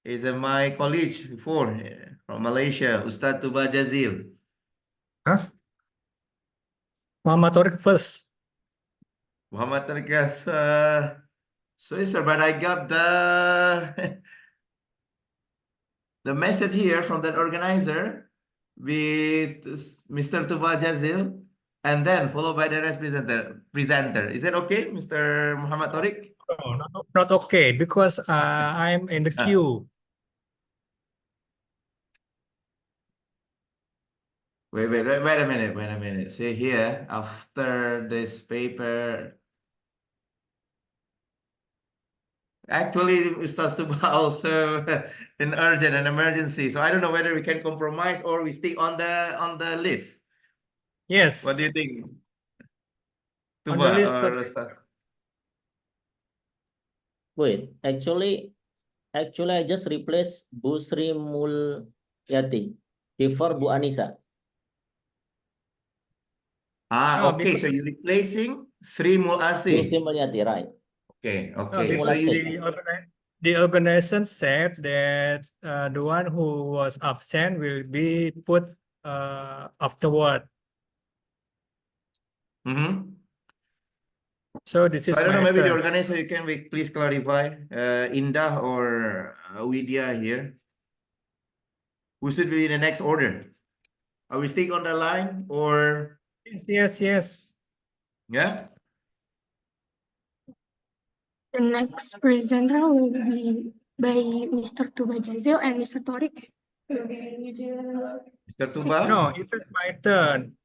is my colleague before from Malaysia, Ustaz Tuba Jazil. Huh? Muhammad Tariq first. Muhammad Tarkas, sorry sir, but I got the message here from that organizer with Mr. Tuba Jazil, and then followed by the rest presenter. Is that okay, Mr. Muhammad Tariq? No, not okay because I'm in the queue. Wait a minute. See here, after this paper. Actually, Ustaz Tuba also an urgent, an emergency. So I don't know whether we can compromise or we stay on the list. Yes. What do you think? On Tuba the list, or Ustaz? Wait, actually, I just replaced Bu Sri Mulyati before Bu Anissa. No, Okay. because- So you're replacing Sri Bu Sri Mulasi. Mulyati, right? Okay. no, Okay. So because you, the organization said that the one who was absent will be put afterward. Mhm. So this So is I don't know. my Maybe the turn. organizer, you can please clarify. Indah or Widya here. Who should be in the next order? Are we stick on the line or Yes. yeah? The next presenter will be by Mr. Tuba Jazil and Mr. Tariq. Mr. Tuba? No, it is my turn.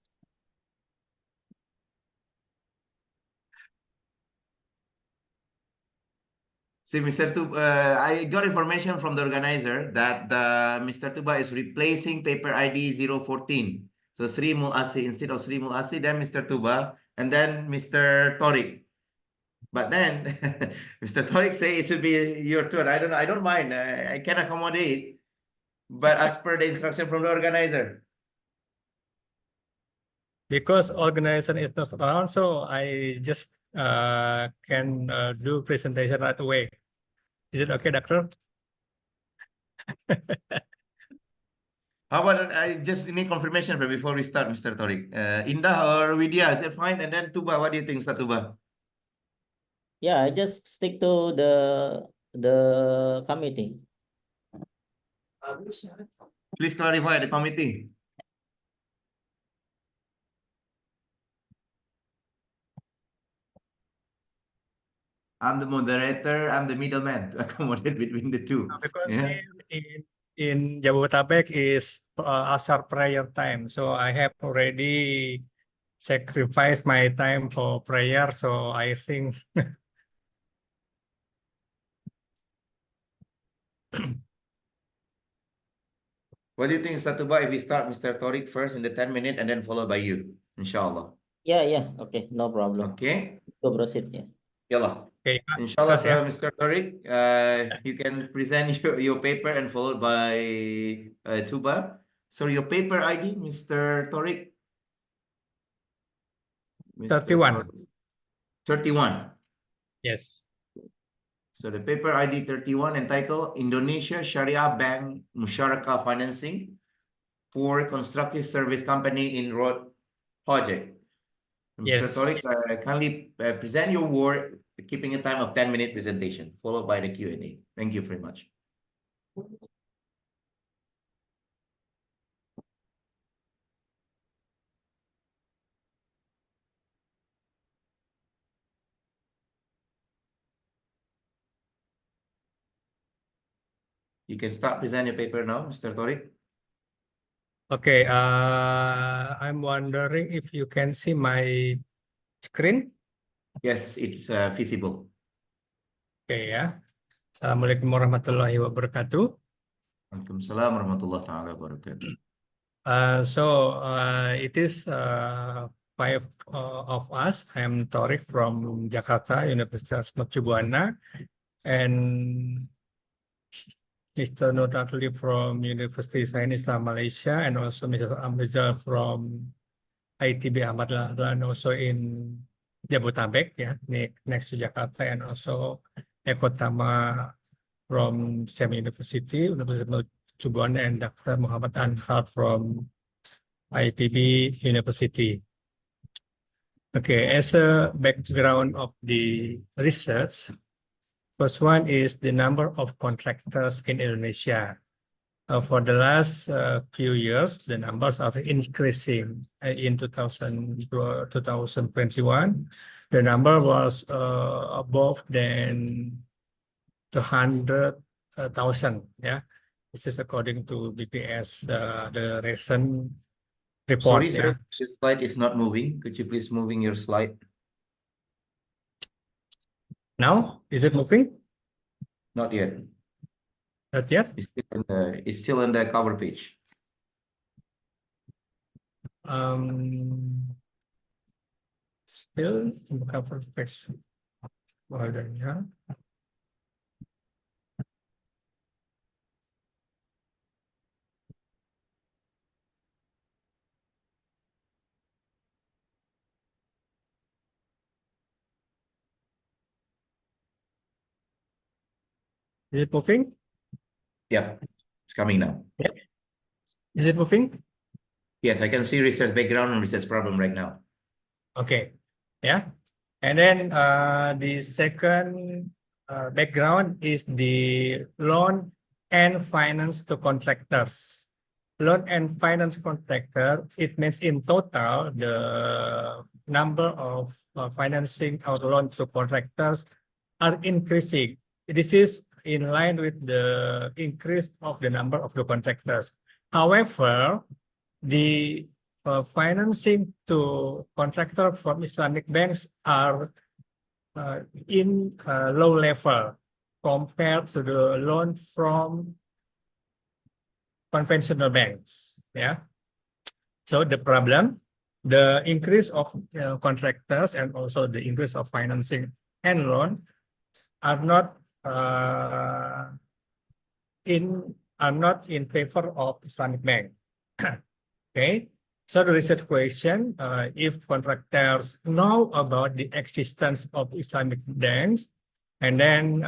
See, Mr. Tuba, I got information from the organizer that Mr. Tuba is replacing paper ID 014. So Sri Mulasi instead of Sri Mulasi, then Mr. Tuba, and then Mr. Tariq. But then Mr. Tariq say it should be your turn. I don't mind. I can accommodate, but as per the instruction from the organizer. Because organization is not around, so I just can do presentation right away. Is it okay, doctor? How about I just need confirmation before we start, Mr. Tariq. Indah or Widya, is that fine? And then Tuba, what do you think, Mr. Tuba? Yeah, I just stick to the committee. Please clarify the committee. I'm the moderator, I'm the middleman to accommodate between the two. Because Yeah. in Jabodetabek is Asar prayer time, so I have already sacrificed my time for prayer. So I think What do you think, Mr. Tuba, if we start Mr. Tariq first in the 10 minutes and then followed by you, inshallah. Yeah, okay, no problem. Okay. Go proceed, yeah. Yalla. okay, Inshallah, Mas, ya. Mr. Tariq, you can present your paper and followed by Tuba. So your paper ID, Mr. Tariq? Mr. 31. 31. Yes. So the paper ID 31 entitled Indonesia Sharia Bank Musyarakah Financing for Constructive Service Company in Road Project. Mr. Yes. Tariq, kindly present your work, keeping a time of 10-minute presentation, followed by the Q&A. Thank you very much. You can start present your paper now, Mr. Tariq. Okay, I'm wondering if you can see my screen. Yes, it's visible. Okay, ya. Assalamualaikum warahmatullahi wabarakatuh. Waalaikumsalam warahmatullahi taala wabarakatuh. It is five of us. I am Tariq from Jakarta, Universitas Mercu Buana, and Mr. Nur Atli from University Sains Islam Malaysia, and also Mr. Amrizal from ITB Ahmad Dahlan, also in Jabodetabek, yeah, next to Jakarta, and also Ekotama from same university, University of Cirebon, and Dr. Muhammad Anhar from IPB University. Okay, as a background of the research, first one is the number of contractors in Indonesia. For the last few years, the numbers are increasing. In 2021, the number was above than 200,000. Yeah, this is according to BPS, the recent report. Sorry, sir, this slide is not moving. Could you please moving your slide? Now, is it moving? Not yet. Not yet. It's still in the cover page. Still in the cover page. Hold on, yeah. Is it moving? Yep, it's coming now. Is it moving? Yes, I can see research background and research problem right now. Okay, yeah. And then the second background is the loan and finance to contractors. Loan and finance contractor, it means in total, the number of financing or loan to contractors are increasing. This is in line with the increase of the number of the contractors. However, the financing to contractor from Islamic banks are in low level compared to the loan from conventional banks. Yeah. So the problem, the increase of contractors and also the increase of financing and loan are not in favor of Islamic bank. Okay, so the research question: if contractors know about the existence of Islamic banks, and then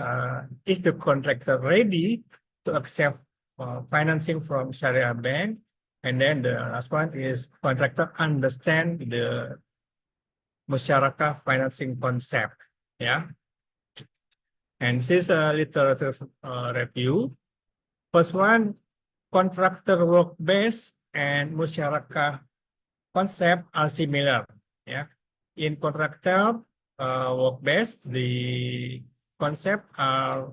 is the contractor ready to accept financing from Sharia bank? And then the last one is contractor understand the musyarakah financing concept. Yeah. And this is a literature review. First one, contractor work base and musyarakah concept are similar. Yeah. In contractor work base, the concept are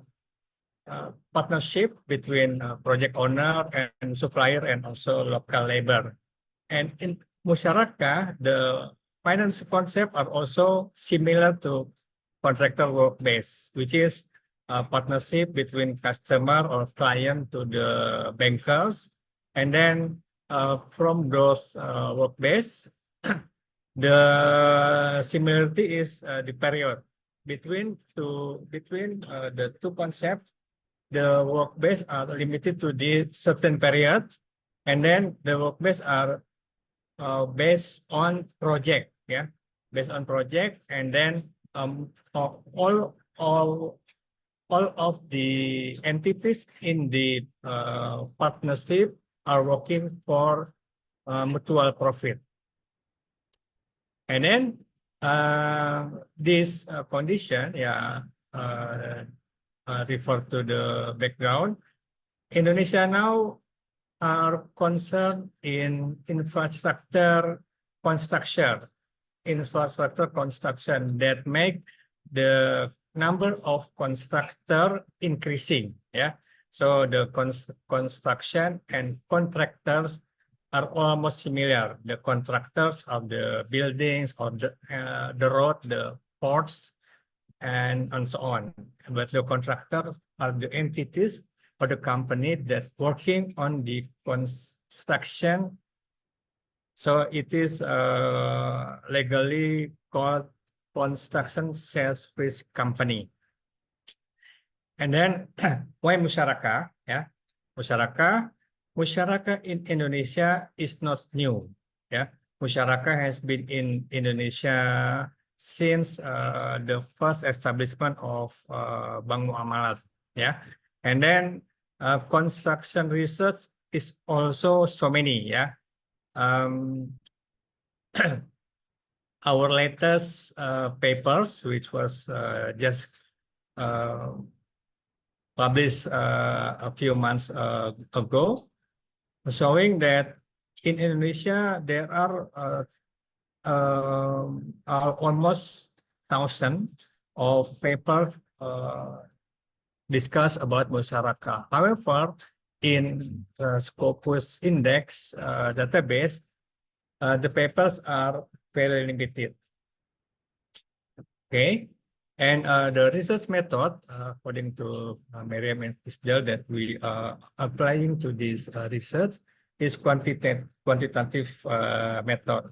partnership between project owner and supplier and also local labor. And in musyarakah, the finance concept are also similar to contractor work base, which is a partnership between customer or client to the bankers. And then from those work base, the similarity is the period between the two concepts. The work base are limited to the certain period, and then the work base are based on project, yeah, based on project, and then all of the entities in the partnership are working for mutual profit. And then this condition, yeah, refer to the background. Indonesia now are concerned in infrastructure construction that make the number of constructors increasing. Yeah, so the construction and contractors are almost similar. The contractors of the buildings, or the road, the ports, and so on. But the contractors are the entities or the company that working on the construction. So it is legally called construction service company. And then why musyarakah? Yeah, musyarakah in Indonesia is not new. Yeah, musyarakah has been in Indonesia since the first establishment of Bank Muamalat. Yeah, And then construction research is also so many, yeah. Our latest papers, which was just published a few months ago, showing that in Indonesia there are almost 1,000 of papers discuss about Musyarakah. However, in the Scopus Index database, the papers are very limited. Okay, and the research method, according to Miriam and Tisdale, that we are applying to this research is quantitative method.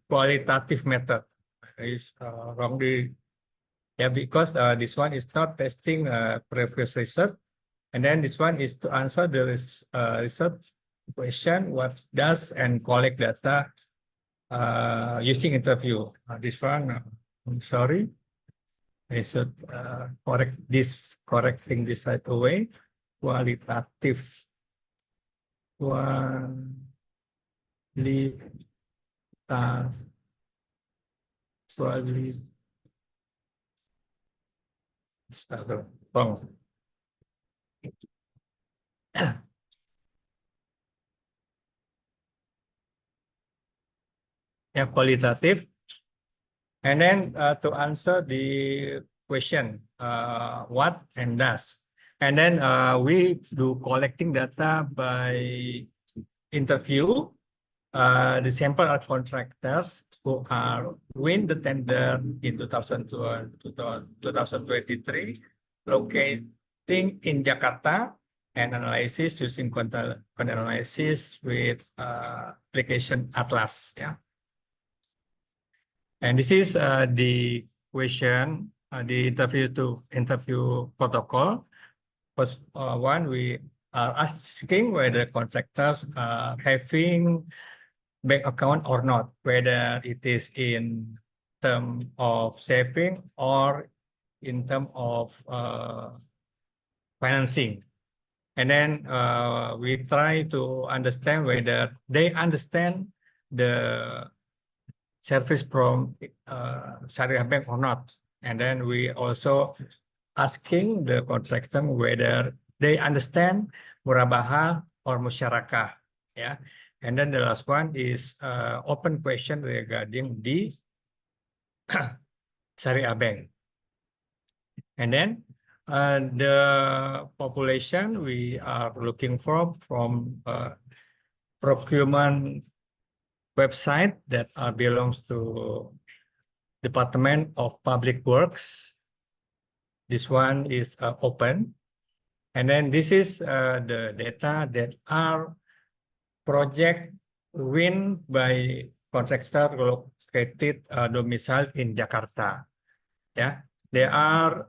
Qualitative method. Is wrongly. Yeah, because this one is not testing previous research, and then this one is to answer the research question: what does and collect data using interview. This one, I'm sorry, I should correcting this right away. Qualitative, wrong. Yeah, qualitative. And then to answer the question, what and does. And then we do collecting data by interview. The sample are contractors who are win the tender in 2023, locating in Jakarta, and analysis using quant analysis with application Atlas. Yeah. And this is the question, the interview protocol. First one, we are asking whether contractors are having bank account or not, whether it is in term of saving or in term of financing. And then we try to understand whether they understand the service from Syariah Bank or not. And then we also asking the contractor whether they understand murabahah or musyarakah. Yeah. And then the last one is open question regarding the Syariah Bank. And then the population we are looking from procurement website that belongs to Department of Public Works. This one is open. And then this is the data that are project win by contractor located domicile in Jakarta. Yeah, they are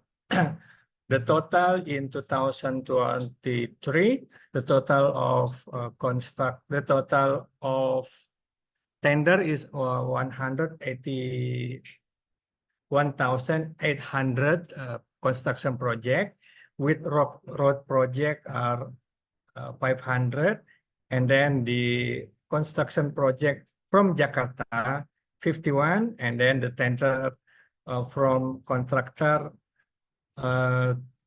the total in 2023, the total of tender is 181,800 construction project, with road project are 500, and then the construction project from Jakarta 51, and then the tender from contractor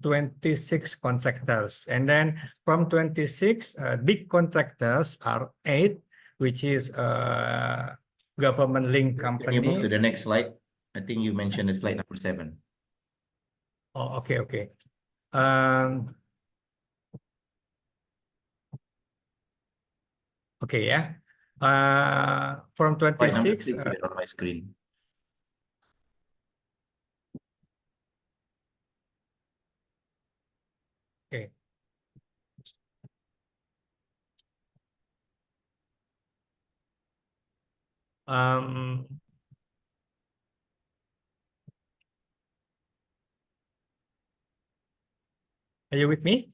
26 contractors, and then from 26 big contractors are 8, which is government link company. Can you move to the next slide? I think you mentioned the slide number 7. Oh, okay. Okay, yeah. From 26 on my screen. Okay. Are you with me?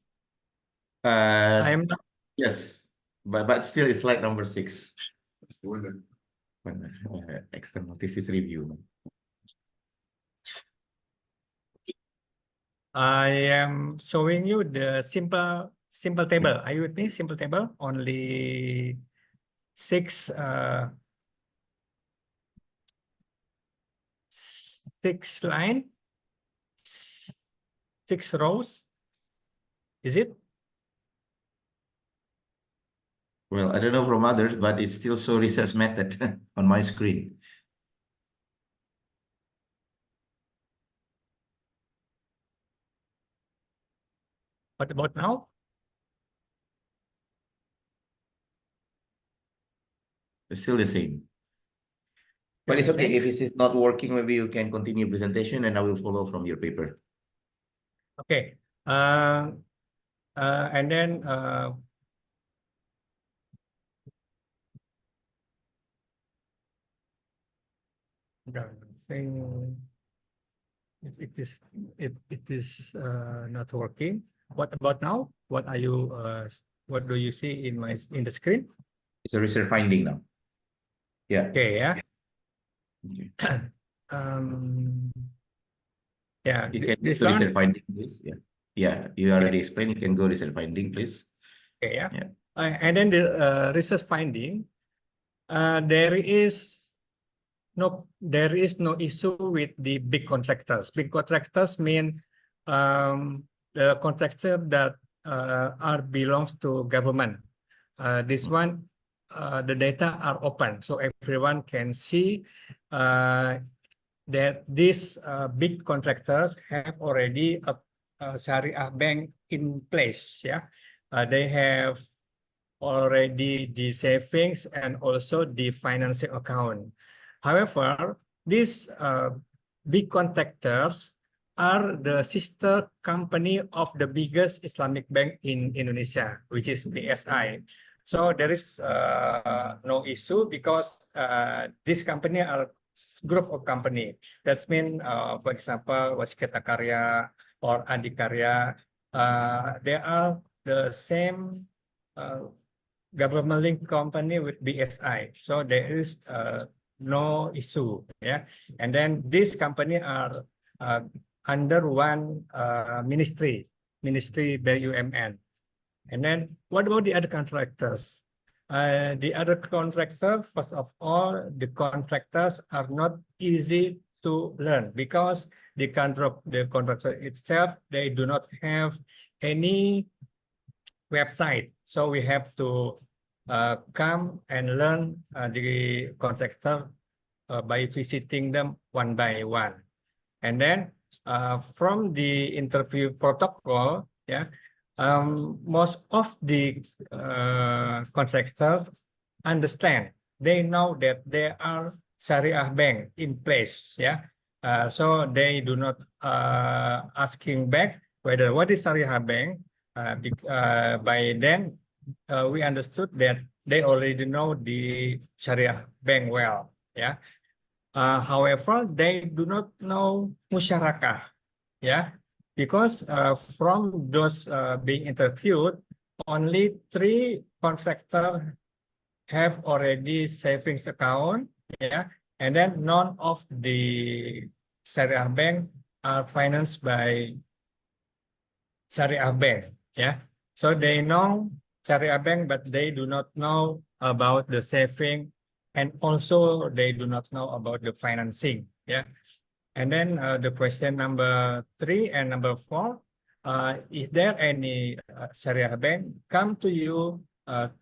I am not. Yes, but still it's slide number 6. External thesis review. I am showing you the simple table. Are you with me? Simple table. Only six line, 6 rows. Is it? Well, I don't know from others, but it's still show research method on my screen. What about now? It's still the same. But Still it's the okay. same? If it is not working, maybe you can continue presentation and I will follow from your paper. Okay. And then thing it is not working. What about now? What are you what do you see in the screen? It's a research finding now. Yeah. Okay, yeah. Okay. Yeah, You can this go to one. research finding, please. Yeah. Yeah, you already explained. You can go research finding, please. Okay, yeah. Yeah. And then the research finding, there is no issue with the big contractors. Big contractors mean the contractor that are belongs to government. This one, the data are open, so everyone can see that these big contractors have already a Syariah bank in place. Yeah, they have already the savings and also the financing account. However, these big contractors are the sister company of the biggest Islamic bank in Indonesia, which is BSI. So there is no issue because this company are group of company. That means, for example, Waskita Karya or Adikarya, they are the same government link company with BSI. So there is no issue. Yeah. And then these company are under one ministry BUMN. And then what about the other contractors? The other contractor, first of all, the contractors are not easy to learn because the contractor itself, they do not have any website. So we have to come and learn the contractor by visiting them one by one. And then from the interview protocol, yeah, most of the contractors understand. They know that there are Syariah bank in place. Yeah, so they do not asking back whether what is Syariah bank. By then, we understood that they already know the Syariah bank well. Yeah. However, they do not know musyarakah, yeah, because from those being interviewed, only 3 contractors have already savings account, yeah, and then none of the Syariah bank are financed by Syariah bank, yeah. So they know Syariah bank, but they do not know about the saving, and also they do not know about the financing. Yeah. And then the question number 3 and number 4, is there any Syariah bank come to you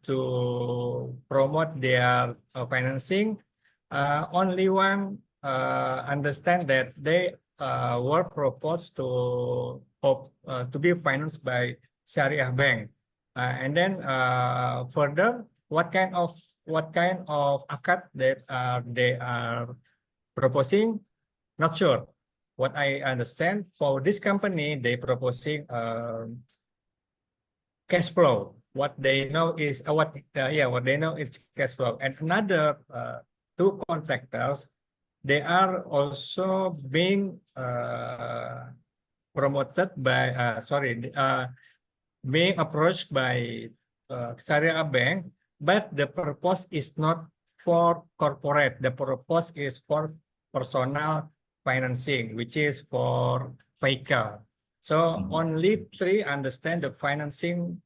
to promote their financing? Only one understand that they were proposed to be financed by Syariah bank. And then further, what kind of akad that they are proposing? Not sure. What I understand for this company, they proposing cash flow. What they know is what they know is cash flow. And another 2 contractors, they are also being promoted by being approached by Syariah bank, but the purpose is not for corporate. The purpose is for personal financing, which is for vehicle. So Mhm. only 3 understand the financing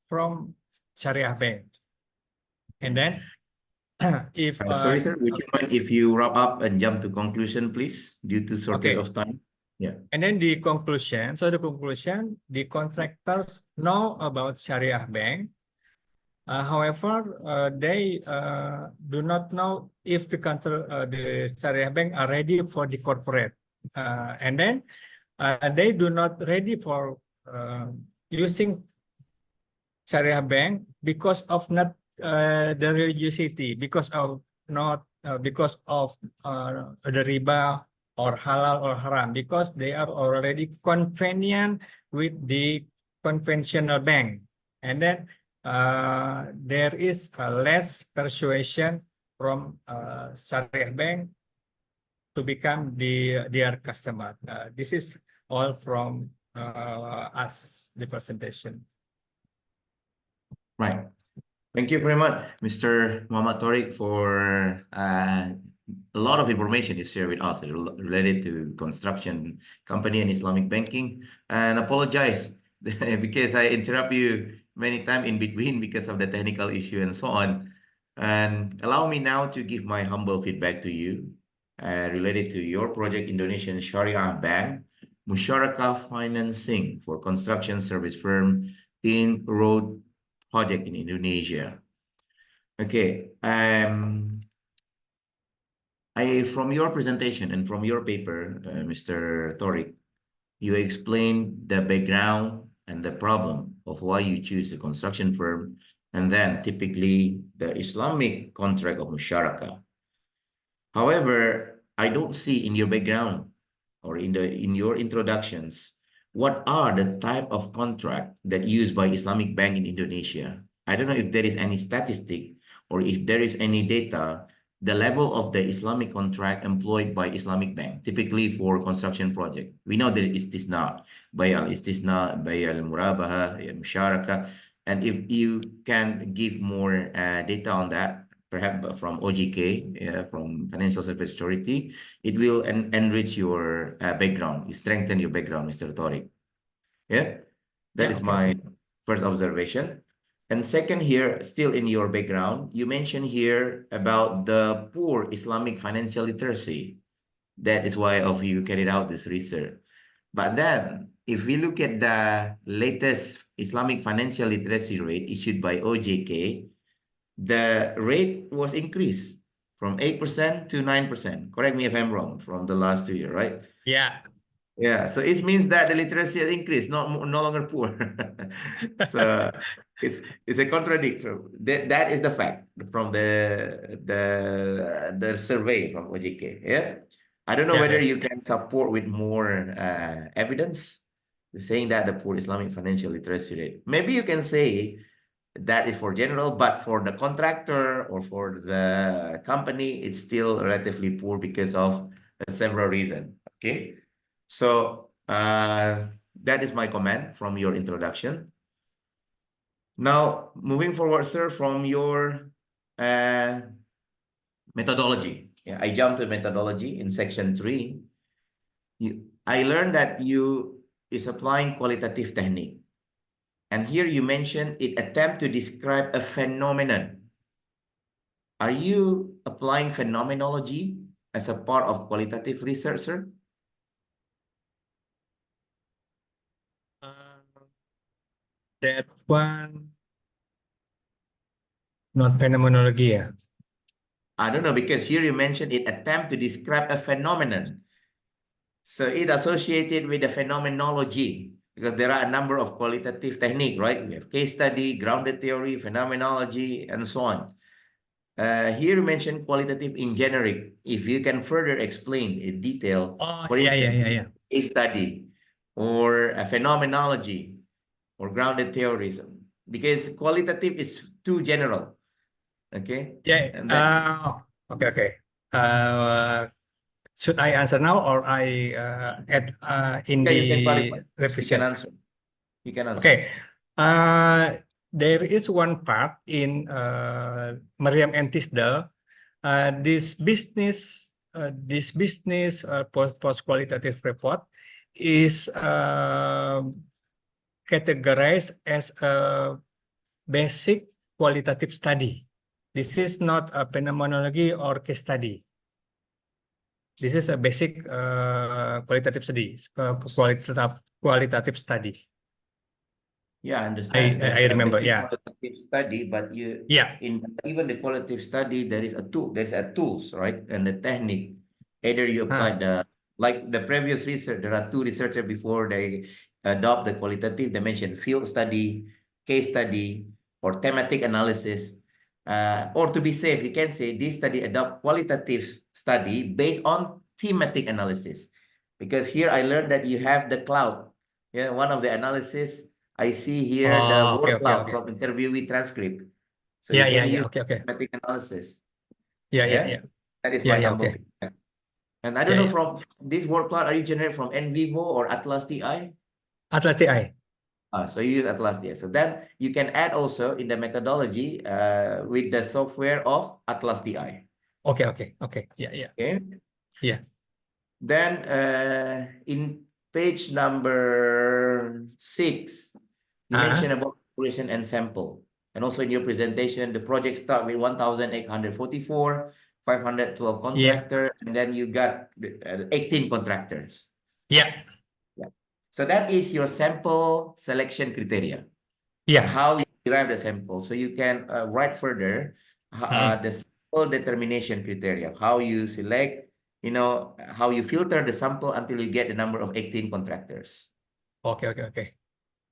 from Syariah Bank. And then if Sorry, sir, would you mind if you wrap up and jump to conclusion, please, due to shortage Okay. of time? Yeah. And then the conclusion, the contractors know about Syariah Bank. However, they do not know if the Syariah Bank are ready for the corporate. And then they do not ready for using Syariah Bank because of not the religiosity, because of the riba or halal or haram, because they are already convenient with the conventional bank, and then there is less persuasion from Syariah Bank to become their customer. This is all from us, the presentation. Right. Thank you very much, Mr. Muhammad Tariq, for a lot of information you share with us related to construction company and Islamic banking. And apologize because I interrupt you many times in between because of the technical issue and so on. And allow me now to give my humble feedback to you related to your project, Indonesian Syariah Bank, Musyarakah Financing for construction service firm in road project in Indonesia. Okay, from your presentation and from your paper, Mr. Tariq, you explained the background and the problem of why you choose the construction firm, and then typically the Islamic contract of Musyarakah. However, I don't see in your background or in your introductions what are the type of contract that used by Islamic Bank in Indonesia. I don't know if there is any statistic or if there is any data, the level of the Islamic contract employed by Islamic Bank, typically for construction project. We know that istisna, bay al-istisna, bay al-murabaha, musyarakah. And if you can give more data on that, perhaps from OJK, from Financial Service Authority, it will enrich your background, strengthen your background, Mr. Tariq. Yeah, that is my first observation. And second here, still in your background, you mentioned here about the poor Islamic financial literacy. That is why you carried out this research. But then, if we look at the latest Islamic financial literacy rate issued by OJK, the rate was increased from 8% to 9%. Correct me if I'm wrong, from the last 2 years, right? Yeah. Yeah, so it means that the literacy has increased, no longer poor. So it's a contradiction. That is the fact from the survey from OJK. Yeah, I don't know whether you can support with more evidence saying that the poor Islamic financial literacy rate. Maybe you can say that is for general, but for the contractor or for the company, it's still relatively poor because of several reasons. Okay, so that is my comment from your introduction. Now, moving forward, sir, from your methodology. Yeah, I jumped to methodology in section 3. I learned that you is applying qualitative technique. And here you mentioned it attempt to describe a phenomenon. Are you applying phenomenology as a part of qualitative research, sir? That one, not phenomenology. Yeah. I don't know, because here you mentioned it attempt to describe a phenomenon. So it associated with the phenomenology, because there are a number of qualitative technique, right? We have case study, grounded theory, phenomenology, and so on. Here you mentioned qualitative in generic. If you can further explain in detail, for instance, case study or a phenomenology or grounded theorism, because qualitative is too general. Okay. Yeah. And then, Okay. Should I answer now or I add in the revision? You can answer. You can answer. Okay. There is one part in Merriam and Tisdale. This business post qualitative report is categorized as a basic qualitative study. This is not a phenomenology or case study. This is a basic qualitative study, qualitative study. Yeah, I understand. I remember, Basic yeah. qualitative study, but Yeah. in even the qualitative study, there is a tool, there's a tools, right? And the technique. Either you apply like the previous research, there are 2 researchers before they adopt the qualitative, they mentioned field study, case study, or thematic analysis. Or to be safe, you can say this study adopt qualitative study based on thematic analysis. Because here I learned that you have the cloud. Yeah, one of the analysis I see here the word cloud from interviewee transcript. So you can use thematic analysis. Yeah. That is my humble Okay. feedback. And I don't know from this word cloud, are you generated from NVivo or Atlas TI? Atlas TI. So you use Atlas TI. So then you can add also in the methodology with the software of Atlas TI. Okay. Yeah. Okay. Yeah. Then in page number 6, you mentioned about population and sample. And also in your presentation, the project start with 1,844, 512 contractors, and then you got 18 contractors. Yeah. So that is your sample selection criteria. Yeah. How you derive the sample. So you can write further the sample determination criteria. How you select, how you filter the sample until you get the number of 18 contractors. Okay. Okay.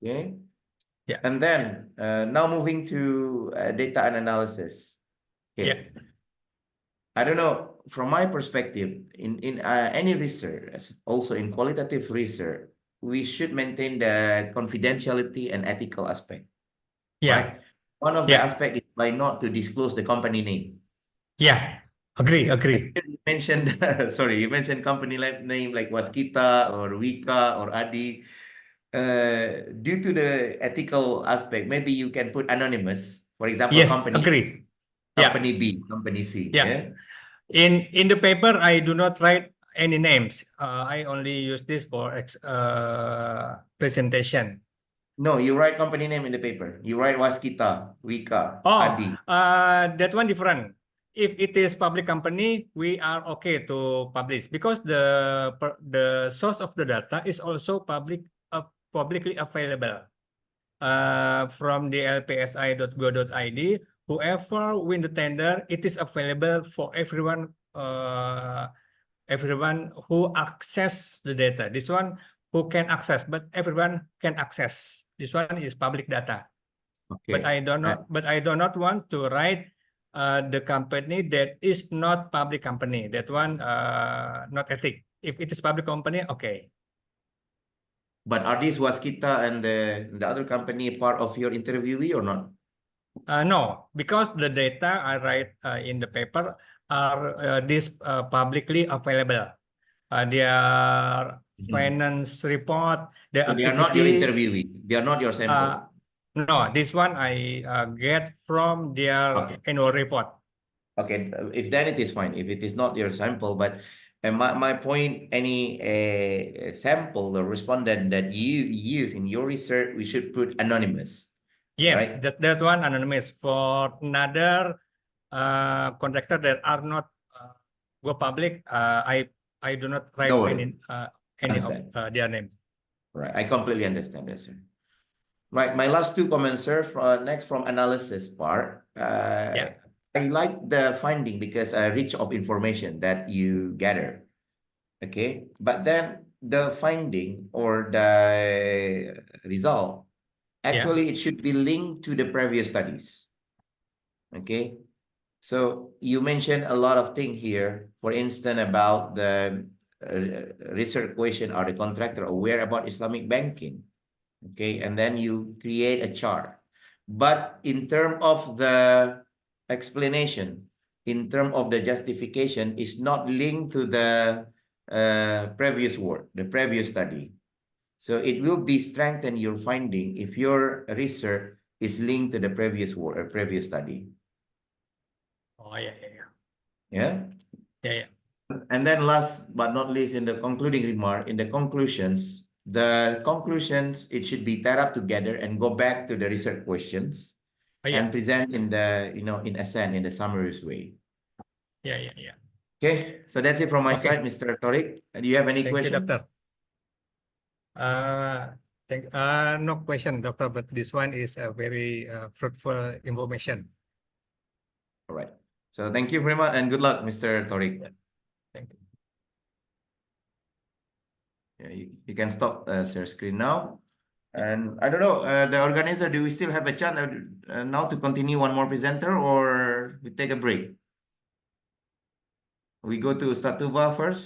Yeah. And then now moving to data and analysis. Okay. Yeah. I don't know, from my perspective, in any research, also in qualitative research, we should maintain the confidentiality and ethical aspect. Yeah. Right? One of the aspects is by not to disclose the company name. Yeah. Agree. You mentioned, sorry, you mentioned company name like Waskita or Wika or Adi. Due to the ethical aspect, maybe you can put anonymous. For example, Yes, company agree. company B, company C. Yeah. In the paper, I do not write any names. I only use this for presentation. No, you write company name in the paper. You write Waskita, Wika, Adi. That one different. If it is public company, we are okay to publish because the source of the data is also publicly available from the lpsi.go.id. Whoever win the tender, it is available for everyone. Everyone who access the data. This one who can access, but everyone can access. This one is public data. Okay. But I do not want to write the company that is not public company. That one not ethic. If it is public company, okay. But are these Waskita and the other company part of your interviewee or not? No, because the data I write in the paper are this publicly available. Their finance report, their So activity. they are not your interviewee. They are not your sample. No, this one I get from their annual report. Okay, if then it is fine. If it is not your sample, but my point, any sample or respondent that you use in your research, we should put anonymous. Yes, right? that one anonymous. For another contractor that are not go public, I do not write any of their name. Right, I completely understand that, sir. Right, my last 2 comments, sir. Next from analysis part. I like the finding because rich of information that you gather. Okay, but then the finding or the result, actually it should be linked to the previous studies. Okay, so you mentioned a lot of things here. For instance, about the research question, are the contractor aware about Islamic banking? Okay, and then you create a chart. But in terms of the explanation, in terms of the justification, is not linked to the previous work, the previous study. So it will be strengthen your finding if your research is linked to the previous work or previous study. Oh, yeah. Yeah? Yeah. And then last but not least, in the concluding remark, in the conclusions, it should be tied up together and go back to the research questions Yeah, and present in the, in assent in the summaries way. yeah. Okay, so that's it from my Okay. side, Mr. Torik. Do you have any Thank you, question? Doctor. No question, Doctor, but this one is a very fruitful information. All right. So thank you very much and good luck, Mr. Torik. Thank you. Yeah, you can stop share screen now. And I don't know, the organizer, do we still have a chance now to continue one more presenter or we take a break? We go to Ustaz Tuba first.